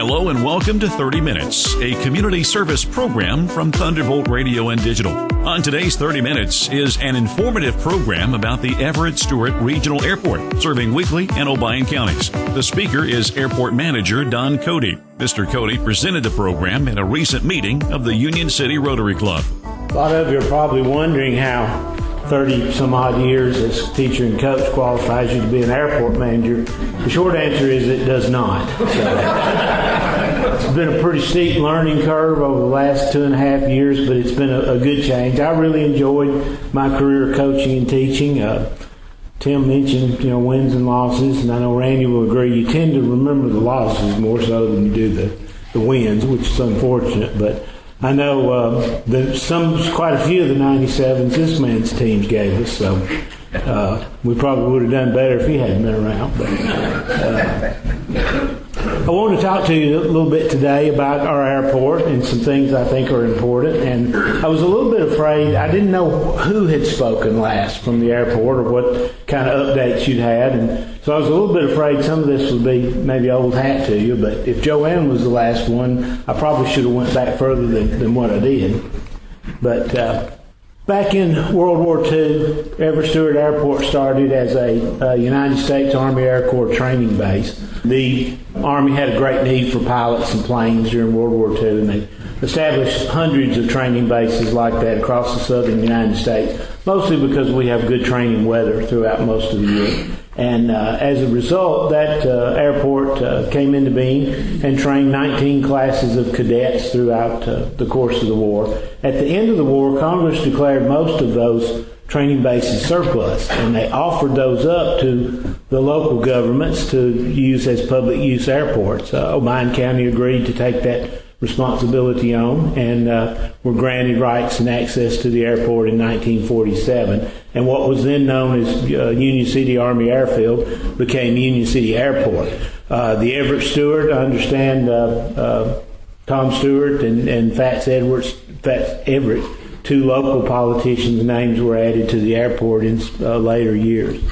Hello and welcome to 30 Minutes, a community service program from Thunderbolt Radio and Digital. On today's 30 Minutes is an informative program about the Everett Stewart Regional Airport, serving Weakley and Obion counties. The speaker is Airport Manager Don Coady. Mr. Coady presented the program at a recent meeting of the Union City Rotary Club. A lot of you are probably wondering how 30 some odd years as teacher and coach qualifies you to be an airport manager. The short answer is it does not. It's been a pretty steep learning curve over the last 2.5 years, but it's been a good change. I really enjoyed my career coaching and teaching. Tim mentioned, wins and losses, and I know Randy will agree. You tend to remember the losses more so than you do the wins, which is unfortunate, but I know quite a few of the 97s this man's teams gave us, so we probably would have done better if he hadn't been around. But I want to talk to you a little bit today about our airport and some things I think are important. And I was a little bit afraid. I didn't know who had spoken last from the airport or what kind of updates you'd had. And so I was a little bit afraid some of this would be maybe old hat to you. But if Joanne was the last one, I probably should have went back further than what I did. But back in World War II, Everett Stewart Airport started as a United States Army Air Corps training base. The Army had a great need for pilots and planes during World War II, and they established hundreds of training bases like that across the southern United States, mostly because we have good training weather throughout most of the year. And as a result, that airport came into being and trained 19 classes of cadets throughout the course of the war. At the end of the war, Congress declared most of those training bases surplus, and they offered those up to the local governments to use as public use airports. Obion County agreed to take that responsibility on, and were granted rights and access to the airport in 1947. And what was then known as Union City Army Airfield became Union City Airport. The Everett Stewart, I understand Tom Stewart and Fats Everett, two local politicians' names were added to the airport in later years.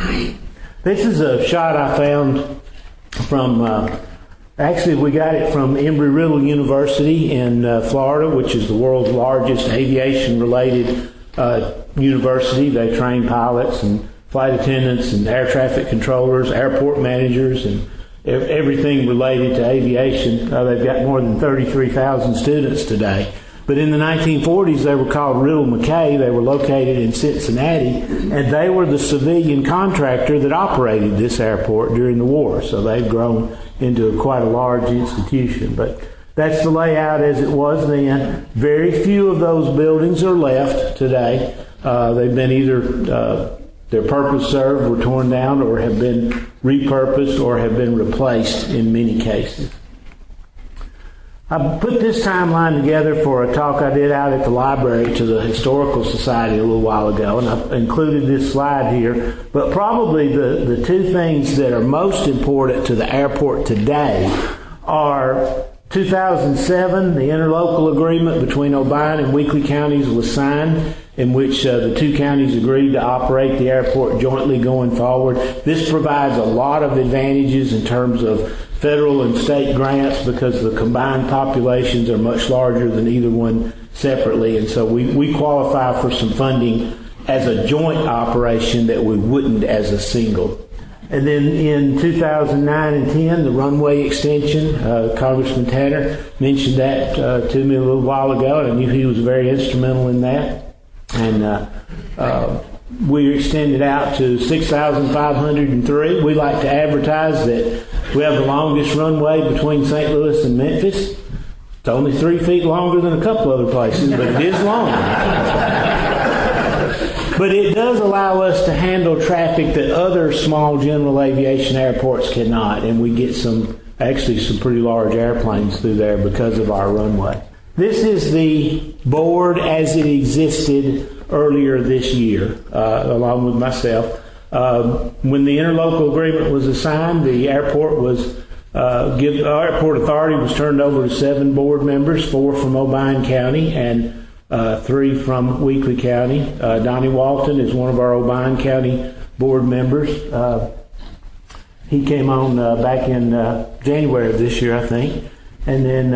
This is a shot I found from actually, we got it from Embry-Riddle University in Florida, which is the world's largest aviation-related university. They train pilots and flight attendants and air traffic controllers, airport managers, and everything related to aviation. They've got more than 33,000 students today. But in the 1940s, they were called Riddle McKay. They were located in Cincinnati, and they were the civilian contractor that operated this airport during the war. So they've grown into quite a large institution. But that's the layout as it was then. Very few of those buildings are left today. They've been either their purpose served, were torn down, or have been repurposed, or have been replaced in many cases. I put this timeline together for a talk I did out at the library to the Historical Society a little while ago, and I included this slide here. But probably the two things that are most important to the airport today are 2007, the interlocal agreement between Obion and Weakley counties was signed, in which the two counties agreed to operate the airport jointly going forward. This provides a lot of advantages in terms of federal and state grants because the combined populations are much larger than either one separately, and so we qualify for some funding as a joint operation that we wouldn't as a single. And then in 2009 and 10, the runway extension, Congressman Tanner mentioned that to me a little while ago, and I knew he was very instrumental in that. And we extended out to 6,503. We like to advertise that we have the longest runway between St. Louis and Memphis. It's only 3 feet longer than a couple other places, but it is long. But it does allow us to handle traffic that other small general aviation airports cannot, and we get some pretty large airplanes through there because of our runway. This is the board as it existed earlier this year, along with myself. When the interlocal agreement was assigned, the airport airport authority was turned over to 7 board members, 4 from Obion County and 3 from Weakley County. Donnie Walton is one of our Obion County board members. He came on back in January of this year, I think. And then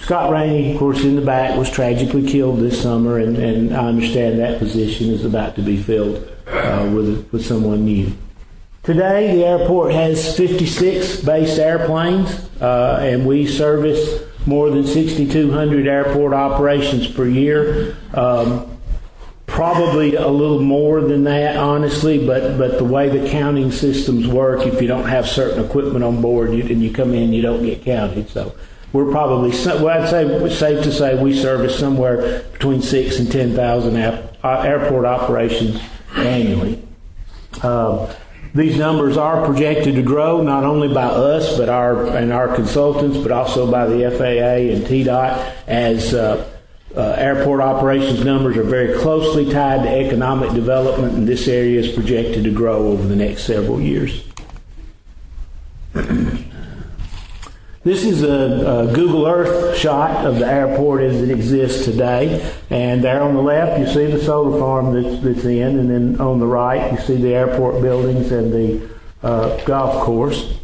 Scott Rainey, of course, in the back, was tragically killed this summer, and I understand that position is about to be filled with someone new. Today, the airport has 56 based airplanes, and we service more than 6,200 airport operations per year. Probably a little more than that, honestly, but the way the counting systems work, if you don't have certain equipment on board and you come in, you don't get counted. So we're probably, I'd say it's safe to say we service somewhere between 6,000 and 10,000 airport operations annually. These numbers are projected to grow not only by us but our consultants, but also by the FAA and TDOT, as airport operations numbers are very closely tied to economic development, and this area is projected to grow over the next several years. This is a Google Earth shot of the airport as it exists today. And there on the left, you see the solar farm that's in, and then on the right, you see the airport buildings and the golf course.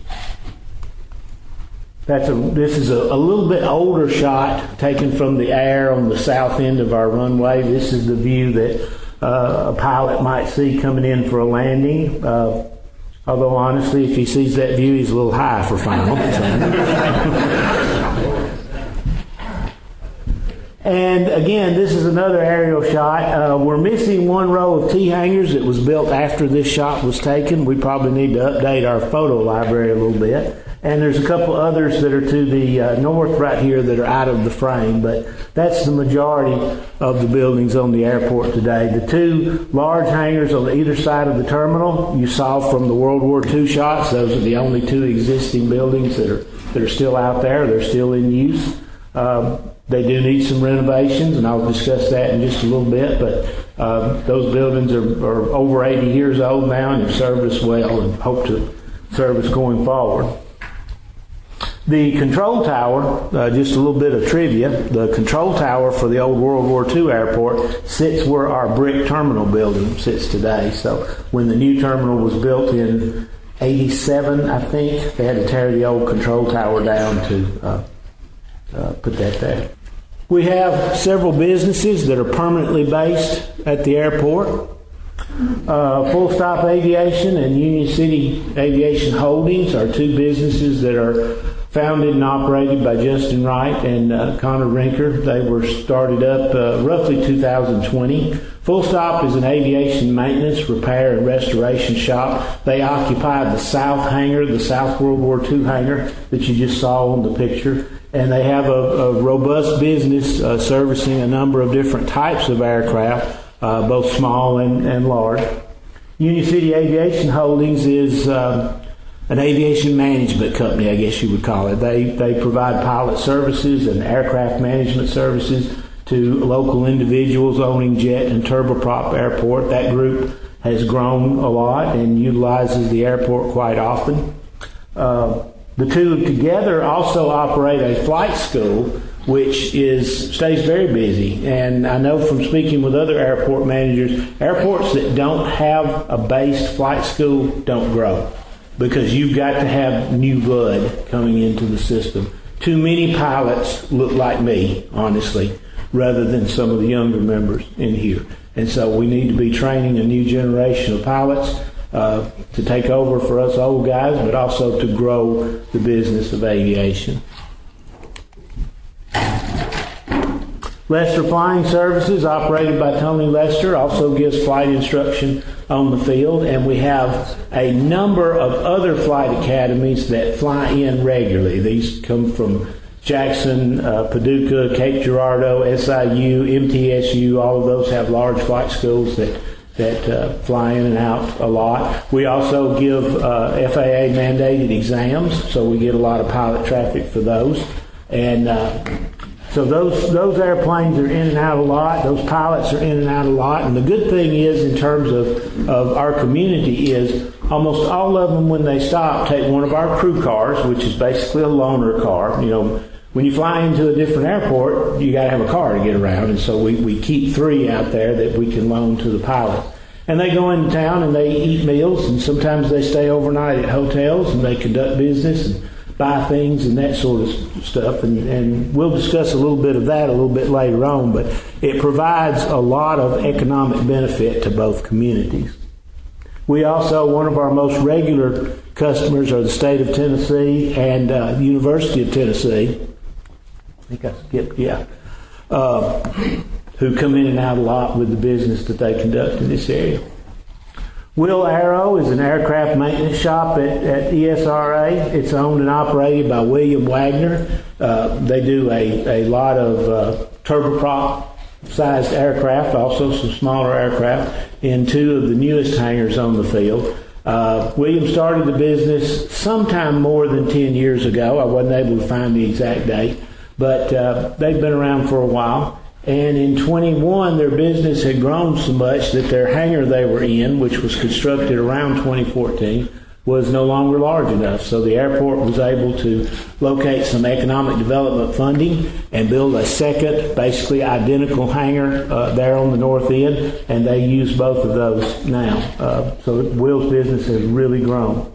This is a little bit older shot taken from the air on the south end of our runway. This is the view that a pilot might see coming in for a landing. Although, honestly, if he sees that view, he's a little high for final. And again, this is another aerial shot. We're missing one row of T-hangers that was built after this shot was taken. We probably need to update our photo library a little bit. And there's a couple others that are to the north right here that are out of the frame, but that's the majority of the buildings on the airport today. The two large hangars on either side of the terminal you saw from the World War II shots. Those are the only two existing buildings that are still out there. They're still in use. They do need some renovations, and I'll discuss that in just a little bit, but those buildings are over 80 years old now and have served us well and hope to serve us going forward. The control tower, just a little bit of trivia, the control tower for the old World War II airport sits where our brick terminal building sits today. So when the new terminal was built in 87, I think, they had to tear the old control tower down to put that there. We have several businesses that are permanently based at the airport. Full Stop Aviation and Union City Aviation Holdings are two businesses that are founded and operated by Justin Wright and Connor Rinker. They were started up roughly 2020. Full Stop is an aviation maintenance, repair, and restoration shop. They occupy the south hangar, the South World War II hangar that you just saw on the picture. And they have a robust business servicing a number of different types of aircraft, both small and large. Union City Aviation Holdings is an aviation management company, I guess you would call it. They provide pilot services and aircraft management services to local individuals owning jet and turboprop airport. That group has grown a lot and utilizes the airport quite often. The two together also operate a flight school, which stays very busy. And I know from speaking with other airport managers, airports that don't have a based flight school don't grow, because you've got to have new blood coming into the system. Too many pilots look like me, honestly, rather than some of the younger members in here. And so we need to be training a new generation of pilots to take over for us old guys, but also to grow the business of aviation. Lester Flying Services, operated by Tony Lester, also gives flight instruction on the field, and we have a number of other flight academies that fly in regularly. These come from Jackson, Paducah, Cape Girardeau, SIU, MTSU. All of those have large flight schools that fly in and out a lot. We also give FAA mandated exams, so we get a lot of pilot traffic for those. And so those airplanes are in and out a lot. Those pilots are in and out a lot. And the good thing is, in terms of our community, is almost all of them, when they stop, take one of our crew cars, which is basically a loaner car. You know, when you fly into a different airport, you got to have a car to get around. And so we keep 3 out there that we can loan to the pilot. And they go into town and they eat meals, and sometimes they stay overnight at hotels, and they conduct business and buy things and that sort of stuff. And we'll discuss a little bit of that a little bit later on, but it provides a lot of economic benefit to both communities. We also, one of our most regular customers are the state of Tennessee and the University of Tennessee. I think I skipped, who come in and out a lot with the business that they conduct in this area. Will Arrow is an aircraft maintenance shop at ESRA. It's owned and operated by William Wagner. They do a lot of turboprop-sized aircraft, also some smaller aircraft, in two of the newest hangars on the field. William started the business sometime more than 10 years ago. I wasn't able to find the exact date, but they've been around for a while. And in 21, their business had grown so much that their hangar they were in, which was constructed around 2014, was no longer large enough. So the airport was able to locate some economic development funding and build a second, basically identical hangar there on the north end, and they use both of those now. So Will's business has really grown.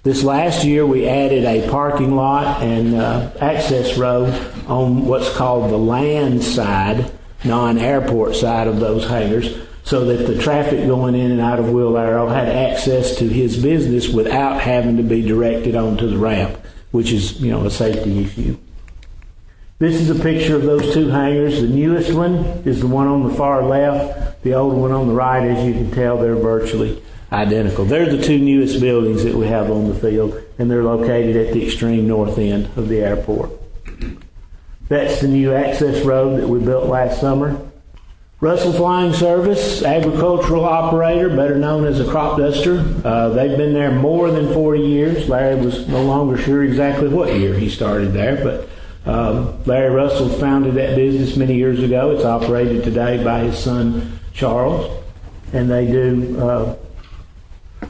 This last year, we added a parking lot and access road on what's called the land side, non-airport side of those hangars, so that the traffic going in and out of Will Arrow had access to his business without having to be directed onto the ramp, which is, a safety issue. This is a picture of those two hangars. The newest one is the one on the far left. The old one on the right, as you can tell, they're virtually identical. They're the two newest buildings that we have on the field, and they're located at the extreme north end of the airport. That's the new access road that we built last summer. Russell Flying Service, agricultural operator, better known as a crop duster. They've been there more than 40 years. Larry was no longer sure exactly what year he started there, but Larry Russell founded that business many years ago. It's operated today by his son, Charles, and they do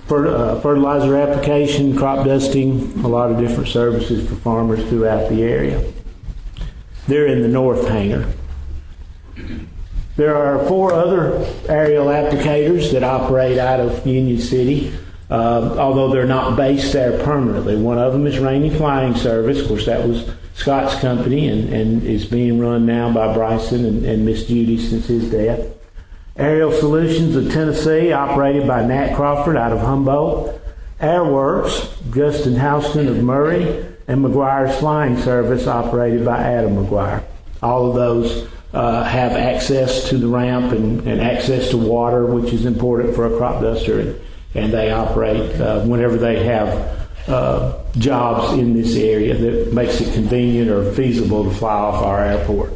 fertilizer application, crop dusting, a lot of different services for farmers throughout the area. They're in the north hangar. There are 4 other aerial applicators that operate out of Union City, although they're not based there permanently. One of them is Rainey Flying Service. Of course, that was Scott's company and is being run now by Bryson and Miss Judy since his death. Aerial Solutions of Tennessee, operated by Nat Crawford out of Humboldt. Airworks, Justin Houston of Murray, and McGuire's Flying Service, operated by Adam McGuire. All of those have access to the ramp and access to water, which is important for a crop duster, and they operate whenever they have jobs in this area that makes it convenient or feasible to fly off our airport.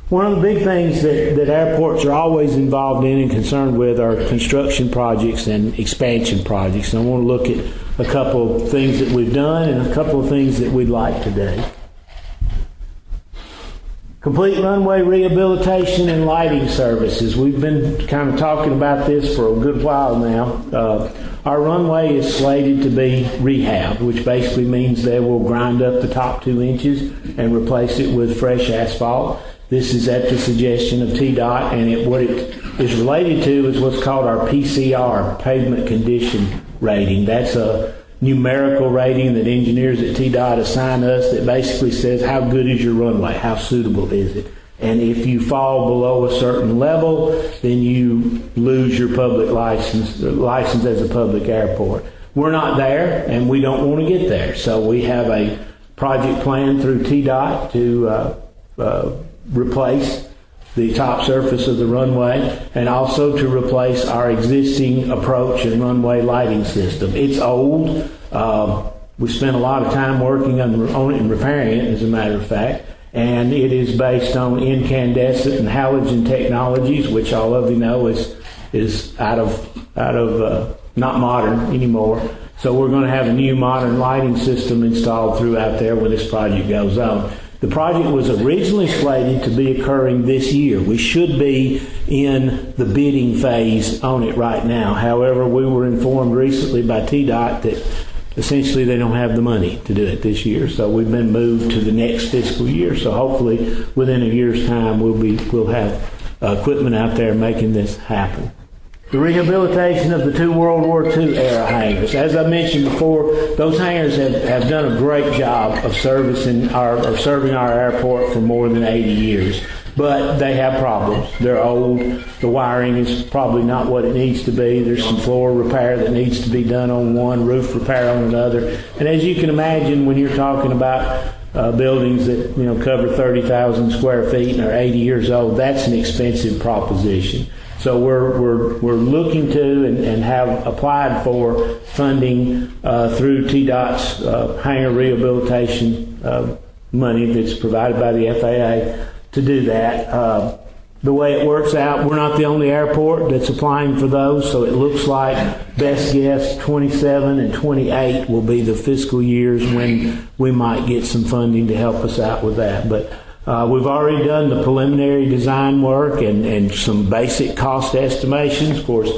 One of the big things that airports are always involved in and concerned with are construction projects and expansion projects. And I want to look at a couple of things that we've done and a couple of things that we'd like to do. Complete runway rehabilitation and lighting services. We've been kind of talking about this for a good while now. Our runway is slated to be rehabbed, which basically means they will grind up the top 2 inches and replace it with fresh asphalt. This is at the suggestion of TDOT, and what it is related to is what's called our PCR, pavement condition rating. That's a numerical rating that engineers at TDOT assign us that basically says how good is your runway, how suitable is it. And if you fall below a certain level, then you lose your public license as a public airport. We're not there, and we don't want to get there. So we have a project plan through TDOT to replace the top surface of the runway and also to replace our existing approach and runway lighting system. It's old. We spent a lot of time working on it and repairing it, as a matter of fact, and it is based on incandescent and halogen technologies, which all of you know is out of not modern anymore. So we're going to have a new modern lighting system installed throughout there when this project goes on. The project was originally slated to be occurring this year. We should be in the bidding phase on it right now. However, we were informed recently by TDOT that essentially they don't have the money to do it this year. So we've been moved to the next fiscal year. So hopefully within a year's time we'll have equipment out there making this happen. The rehabilitation of the two World War II era hangars. As I mentioned before, those hangars have done a great job of serving our airport for more than 80 years. But they have problems. They're old. The wiring is probably not what it needs to be. There's some floor repair that needs to be done on one, roof repair on another. And as you can imagine, when you're talking about buildings that cover 30,000 square feet and are 80 years old, that's an expensive proposition. So we're looking to and have applied for funding through TDOT's hangar rehabilitation money that's provided by the FAA to do that. The way it works out, we're not the only airport that's applying for those, so it looks like best guess 27 and 28 will be the fiscal years when we might get some funding to help us out with that. But we've already done the preliminary design work and some basic cost estimations. Of course,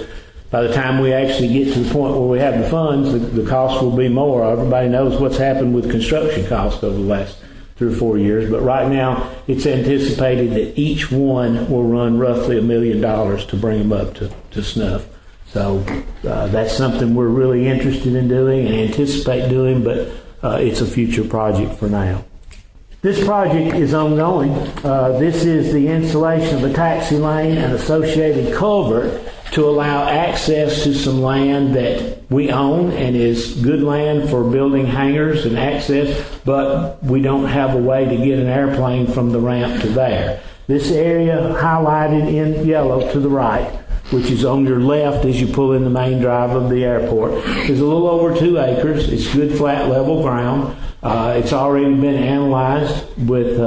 by the time we actually get to the point where we have the funds, the cost will be more. Everybody knows what's happened with construction costs over the last 3 or 4 years, but right now it's anticipated that each one will run roughly $1 million to bring them up to snuff. So that's something we're really interested in doing and anticipate doing, but it's a future project for now. This project is ongoing. This is the installation of a taxi lane and associated culvert to allow access to some land that we own and is good land for building hangars and access, but we don't have a way to get an airplane from the ramp to there. This area highlighted in yellow to the right, which is on your left as you pull in the main drive of the airport, is a little over 2 acres. It's good flat level ground. It's already been analyzed with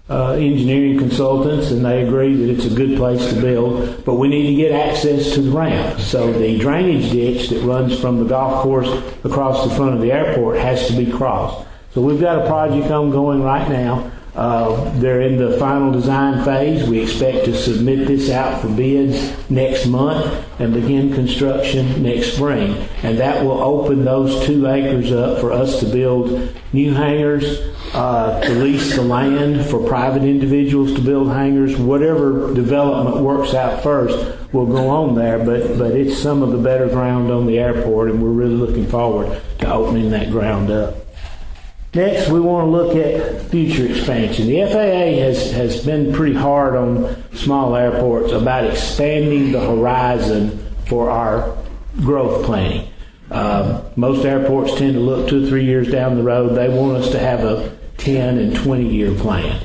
engineering consultants, and they agree that it's a good place to build, but we need to get access to the ramp. So the drainage ditch that runs from the golf course across the front of the airport has to be crossed. So we've got a project ongoing right now. They're in the final design phase. We expect to submit this out for bids next month and begin construction next spring. And that will open those 2 acres up for us to build new hangars, to lease the land for private individuals to build hangars. Whatever development works out first will go on there, but it's some of the better ground on the airport, and we're really looking forward to opening that ground up. Next, we want to look at future expansion. The FAA has been pretty hard on small airports about expanding the horizon for our growth planning. Most airports tend to look 2 or 3 years down the road. They want us to have a 10 and 20-year plan.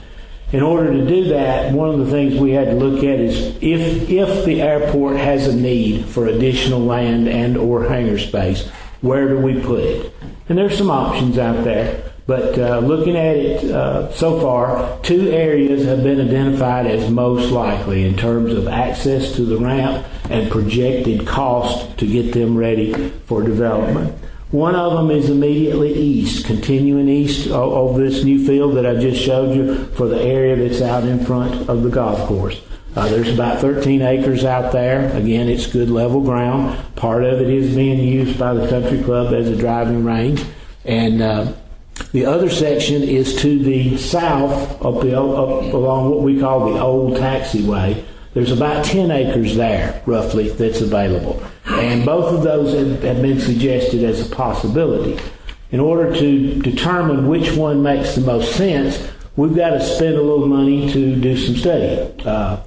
In order to do that, one of the things we had to look at is if the airport has a need for additional land and or hangar space, where do we put it? And there's some options out there. But looking at it so far, 2 areas have been identified as most likely in terms of access to the ramp and projected cost to get them ready for development. One of them is immediately east, continuing east of this new field that I just showed you for the area that's out in front of the golf course. There's about 13 acres out there. Again, it's good level ground. Part of it is being used by the country club as a driving range. And the other section is to the south up along what we call the old taxiway. There's about 10 acres there, roughly, that's available. And both of those have been suggested as a possibility. In order to determine which one makes the most sense, we've got to spend a little money to do some study.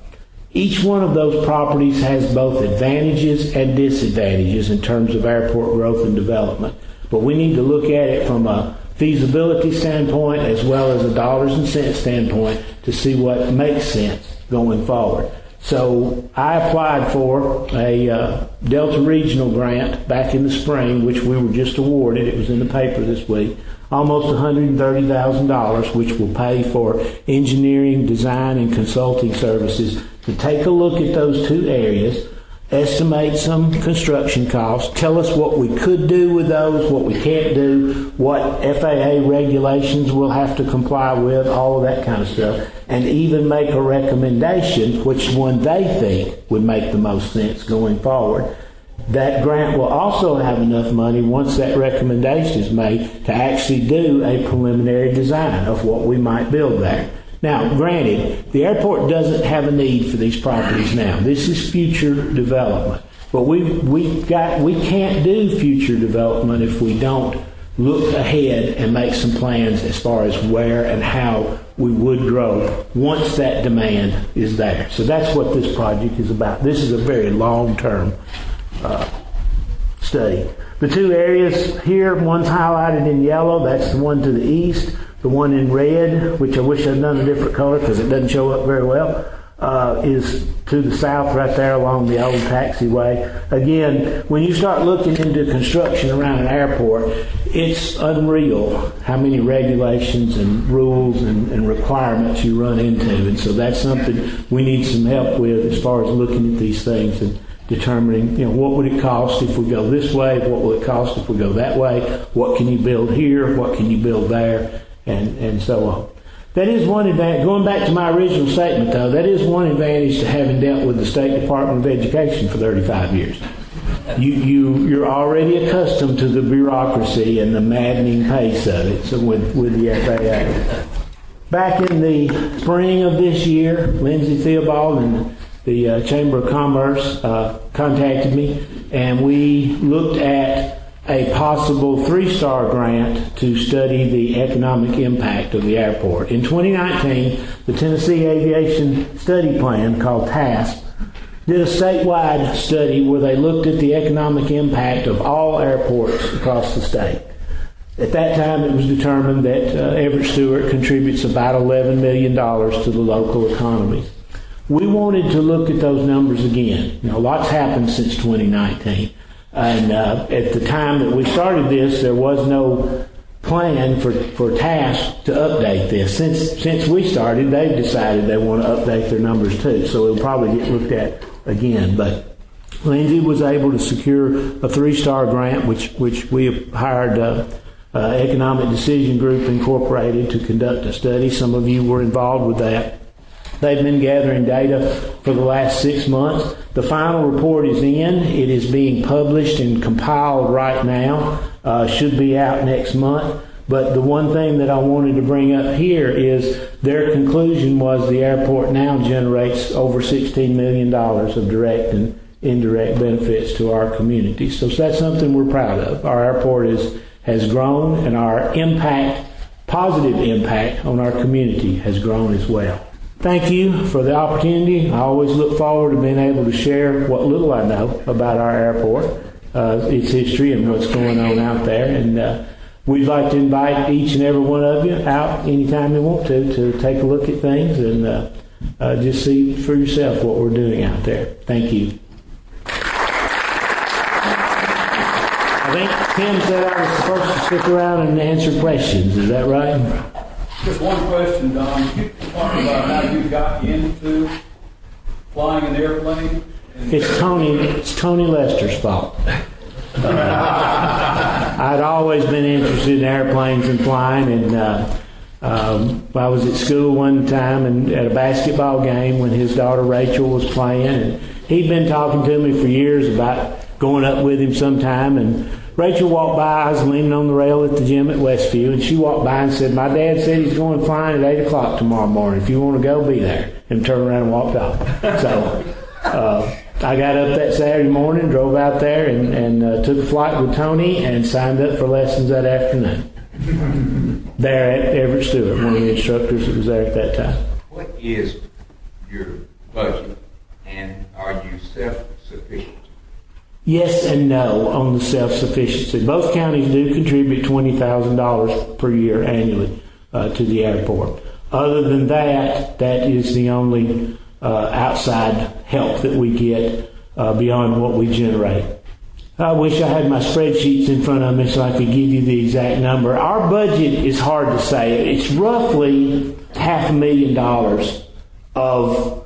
Each one of those properties has both advantages and disadvantages in terms of airport growth and development. But we need to look at it from a feasibility standpoint as well as a dollars and cents standpoint to see what makes sense going forward. So I applied for a Delta Regional grant back in the spring, which we were just awarded. It was in the paper this week. Almost $130,000, which will pay for engineering, design, and consulting services to take a look at those 2 areas, estimate some construction costs, tell us what we could do with those, what we can't do, what FAA regulations we'll have to comply with, all of that kind of stuff, and even make a recommendation which one they think would make the most sense going forward. That grant will also have enough money once that recommendation is made to actually do a preliminary design of what we might build there. Now, granted, the airport doesn't have a need for these properties now. This is future development. But we can't do future development if we don't look ahead and make some plans as far as where and how we would grow once that demand is there. So that's what this project is about. This is a very long-term study. The two areas here, one's highlighted in yellow. That's the one to the east. The one in red, which I wish I'd done a different color because it doesn't show up very well, is to the south right there along the old taxiway. Again, when you start looking into construction around an airport, it's unreal how many regulations and rules and requirements you run into. And so that's something we need some help with as far as looking at these things and determining, what would it cost if we go this way? What will it cost if we go that way? What can you build here? What can you build there? And so on. That is one advantage. Going back to my original statement, though, that is one advantage to having dealt with the State Department of Education for 35 years. You're already accustomed to the bureaucracy and the maddening pace of it. So with the FAA. Back in the spring of this year, Lindsay Theobald and the Chamber of Commerce contacted me, and we looked at a possible 3-star grant to study the economic impact of the airport. In 2019, the Tennessee Aviation Study Plan, called TASP, did a statewide study where they looked at the economic impact of all airports across the state. At that time, it was determined that Everett Stewart contributes about $11 million to the local economies. We wanted to look at those numbers again. Lots happened since 2019. And at the time that we started this, there was no plan for TASP to update this. Since we started, they've decided they want to update their numbers too, so it'll probably get looked at again. But Lindsay was able to secure a 3-star grant, which we hired Economic Decision Group Incorporated to conduct a study. Some of you were involved with that. They've been gathering data for the last 6 months. The final report is in. It is being published and compiled right now. Should be out next month. But the one thing that I wanted to bring up here is their conclusion was the airport now generates over $16 million of direct and indirect benefits to our community. So that's something we're proud of. Our airport has grown, and our positive impact on our community has grown as well. Thank you for the opportunity. I always look forward to being able to share what little I know about our airport, its history and what's going on out there. And we'd like to invite each and every one of you out anytime you want to take a look at things and just see for yourself what we're doing out there. Thank you. I think Tim said I was supposed to stick around and answer questions. Is that right? Just one question, Don. You talked about how you got into flying an airplane. It's Tony Lester's fault. I'd always been interested in airplanes and flying, and I was at school one time and at a basketball game when his daughter Rachel was playing, and he'd been talking to me for years about going up with him sometime, and Rachel walked by. I was leaning on the rail at the gym at Westview, and she walked by and said, "My dad said he's going flying at 8 o'clock tomorrow morning. If you want to go, be there." And turned around and walked off. So I got up that Saturday morning, drove out there, and took a flight with Tony and signed up for lessons that afternoon. There at Everett Stewart, one of the instructors that was there at that time. What is your budget, and are you self-sufficient? Yes and no on the self-sufficiency. Both counties do contribute $20,000 per year annually to the airport. Other than that, that is the only outside help that we get beyond what we generate. I wish I had my spreadsheets in front of me so I could give you the exact number. Our budget is hard to say. It's roughly $500,000 of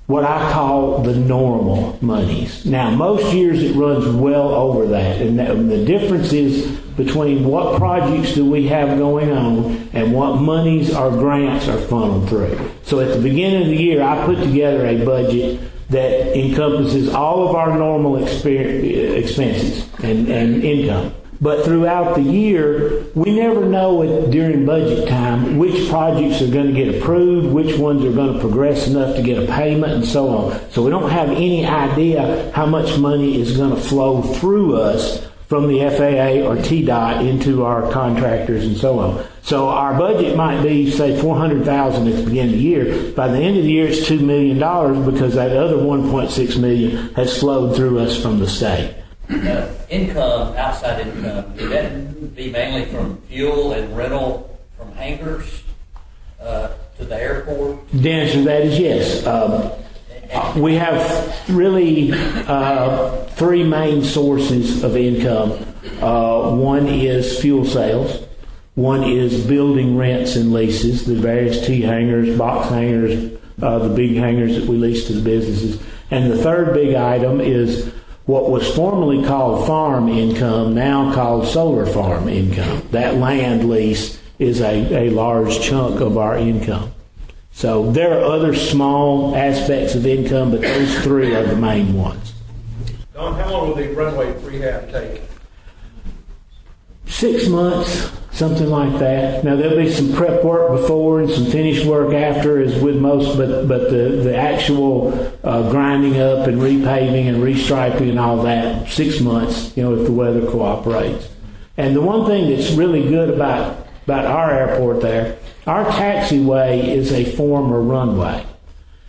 what I call the normal monies. Now, most years it runs well over that, and the difference is between what projects do we have going on and what monies or grants are funneled through. So at the beginning of the year, I put together a budget that encompasses all of our normal expenses and income. But throughout the year, we never know during budget time which projects are going to get approved, which ones are going to progress enough to get a payment, and so on. So we don't have any idea how much money is going to flow through us from the FAA or TDOT into our contractors and so on. So our budget might be, say, $400,000 at the beginning of the year. By the end of the year, it's $2 million because that other $1.6 million has flowed through us from the state. Income, outside income, would that be mainly from fuel and rental from hangars to the airport? The answer to that is yes. We have really three main sources of income. One is fuel sales. One is building rents and leases, the various T-hangars, box hangars, the big hangars that we lease to the businesses. And the third big item is what was formerly called farm income, now called solar farm income. That land lease is a large chunk of our income. So there are other small aspects of income, but those three are the main ones. Don, how long will the runway rehab take? 6 months, something like that. Now there'll be some prep work before and some finished work after, as with most, but the actual grinding up and repaving and restriping and all that, 6 months, if the weather cooperates. And the one thing that's really good about our airport there, our taxiway is a former runway.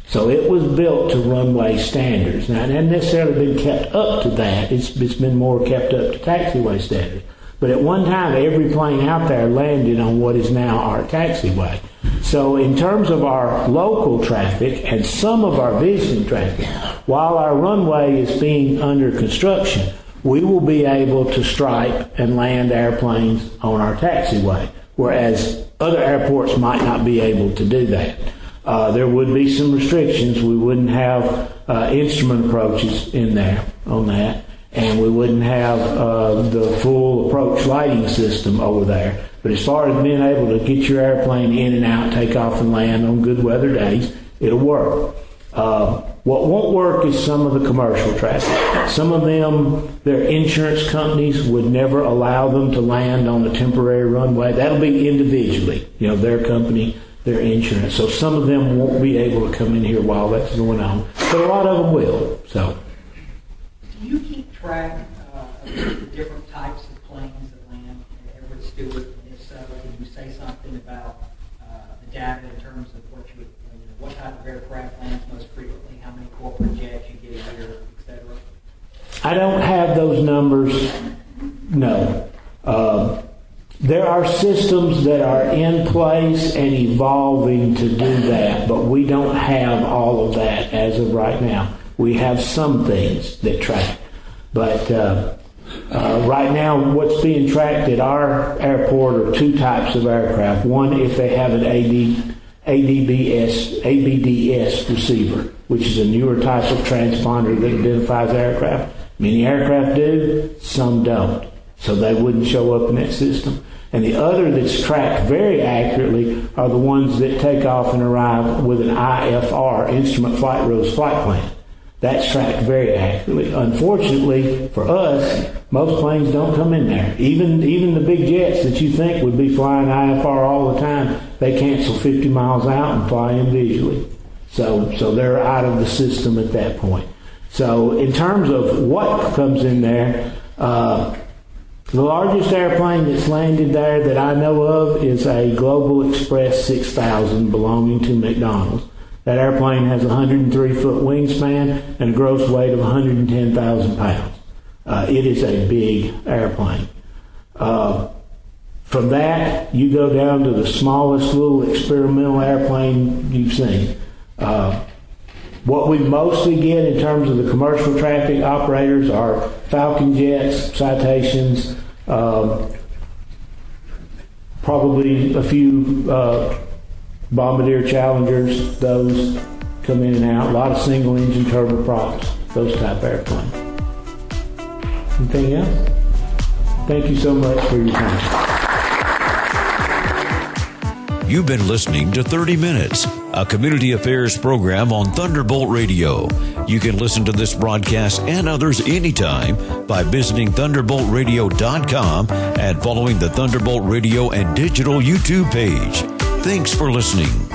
So it was built to runway standards. Now, it hasn't necessarily been kept up to that. It's been more kept up to taxiway standards. But at one time, every plane out there landed on what is now our taxiway. So in terms of our local traffic and some of our visiting traffic, while our runway is being under construction, we will be able to stripe and land airplanes on our taxiway, whereas other airports might not be able to do that. There would be some restrictions. We wouldn't have instrument approaches in there on that. And we wouldn't have the full approach lighting system over there. But as far as being able to get your airplane in and out, take off and land on good weather days, it'll work. What won't work is some of the commercial traffic. Some of them, their insurance companies would never allow them to land on a temporary runway. That'll be individually, their company, their insurance. So some of them won't be able to come in here while that's going on. But a lot of them will. So. Do you keep track of the different types of planes that land at Everett, Stewart? And if so, can you say something about the data in terms of what type of aircraft lands most frequently, how many corporate jets you get a year, et cetera? I don't have those numbers, no. There are systems that are in place and evolving to do that, but we don't have all of that as of right now. We have some things that track. But right now, what's being tracked at our airport are two types of aircraft. One, if they have an ABDS receiver, which is a newer type of transponder that identifies aircraft. Many aircraft do, some don't. So they wouldn't show up in that system. And the other that's tracked very accurately are the ones that take off and arrive with an IFR, Instrument Flight Rules Flight Plan. That's tracked very accurately. Unfortunately, for us, most planes don't come in there. Even the big jets that you think would be flying IFR all the time, they cancel 50 miles out and fly in visually. So they're out of the system at that point. So in terms of what comes in there, the largest airplane that's landed there that I know of is a Global Express 6000 belonging to McDonald's. That airplane has a 103-foot wingspan and a gross weight of 110,000 pounds. It is a big airplane. From that, you go down to the smallest little experimental airplane you've seen. What we mostly get in terms of the commercial traffic operators are Falcon jets, Citations, probably a few Bombardier Challengers. Those come in and out. A lot of single engine turboprops, those type of airplanes. Anything else? Thank you so much for your time. You've been listening to 30 Minutes, a community affairs program on Thunderbolt Radio. You can listen to this broadcast and others anytime by visiting thunderboltradio.com and following the Thunderbolt Radio and Digital YouTube page. Thanks for listening.